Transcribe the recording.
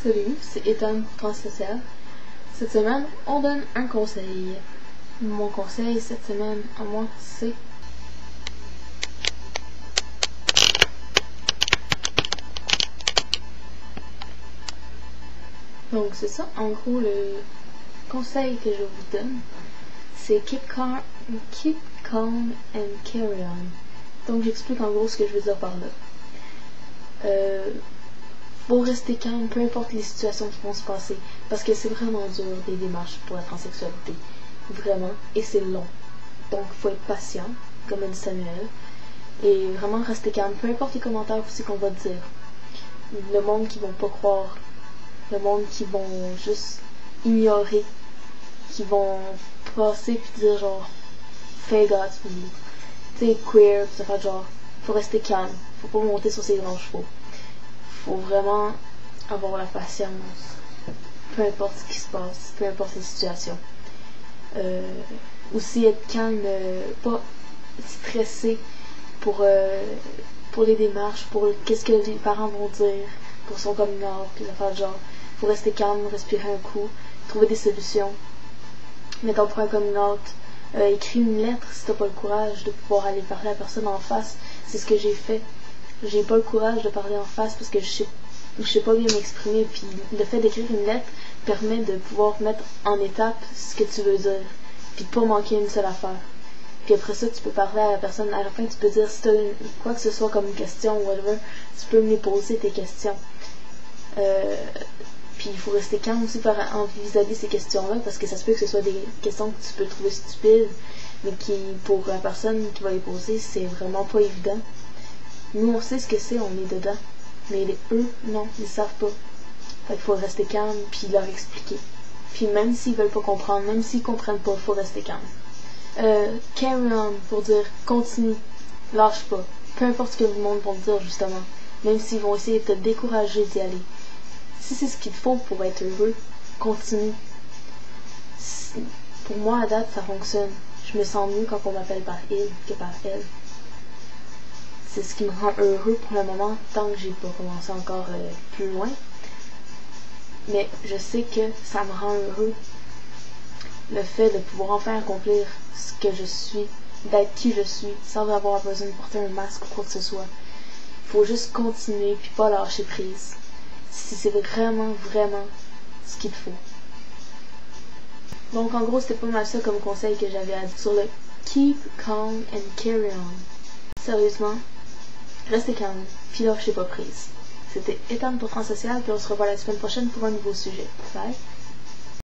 Salut, c'est Ethan Transsocial. Cette semaine, on donne un conseil. Mon conseil cette semaine à moi, c'est donc c'est ça, en gros le conseil que je vous donne, c'est keep calm and carry on. Donc j'explique en gros ce que je veux dire par là. Faut rester calme, peu importe les situations qui vont se passer, parce que c'est vraiment dur des démarches pour la transsexualité, vraiment, et c'est long. Donc faut être patient, comme a dit Samuel, et vraiment rester calme, peu importe les commentaires aussi qu'on va dire. Le monde qui vont pas croire, le monde qui vont juste ignorer, qui vont passer puis dire genre fake out, tu sais, queer, pis ça fait genre, faut rester calme, faut pas monter sur ses grands chevaux. Faut vraiment avoir la patience, peu importe ce qui se passe, peu importe les situations. Aussi être calme, pas stressé pour les démarches, pour qu'est-ce que les parents vont dire, pour son coming out, les affaires de genre. Faut rester calme, respirer un coup, trouver des solutions. Mettons pour un coming out, écris une lettre si t'as pas le courage de pouvoir aller parler à la personne en face. C'est ce que j'ai fait. J'ai pas le courage de parler en face parce que je sais pas bien m'exprimer, puis le fait d'écrire une lettre permet de pouvoir mettre en étape ce que tu veux dire, puis de pas manquer une seule affaire. Puis après ça, tu peux parler à la personne, à la fin tu peux dire si t'as quoi que ce soit comme question ou whatever, tu peux me les poser tes questions. Puis il faut rester calme aussi vis-à-vis ces questions-là, parce que ça se peut que ce soit des questions que tu peux trouver stupides, mais qui, pour la personne qui va les poser, c'est vraiment pas évident. Nous, on sait ce que c'est, on est dedans. Mais eux, non, ils savent pas. Fait qu'il faut rester calme, puis leur expliquer. Puis même s'ils veulent pas comprendre, même s'ils comprennent pas, il faut rester calme. Carry on, pour dire continue, lâche pas. Peu importe ce que le monde va te dire, justement. Même s'ils vont essayer de te décourager d'y aller. Si c'est ce qu'il te faut pour être heureux, continue. Pour moi, à date, ça fonctionne. Je me sens mieux quand on m'appelle par il que par elle. C'est ce qui me rend heureux pour le moment, tant que j'ai pas commencé encore plus loin. Mais je sais que ça me rend heureux, le fait de pouvoir enfin accomplir ce que je suis, d'être qui je suis, sans avoir besoin de porter un masque ou quoi que ce soit. Il faut juste continuer puis pas lâcher prise. Si c'est vraiment, vraiment ce qu'il faut. Donc en gros, c'était pas mal ça comme conseil que j'avais à dire sur le keep calm and carry on. Sérieusement, restez calme, puis lâchez pas prise. C'était Ethan pour Transsocial, puis on se revoit la semaine prochaine pour un nouveau sujet. Bye!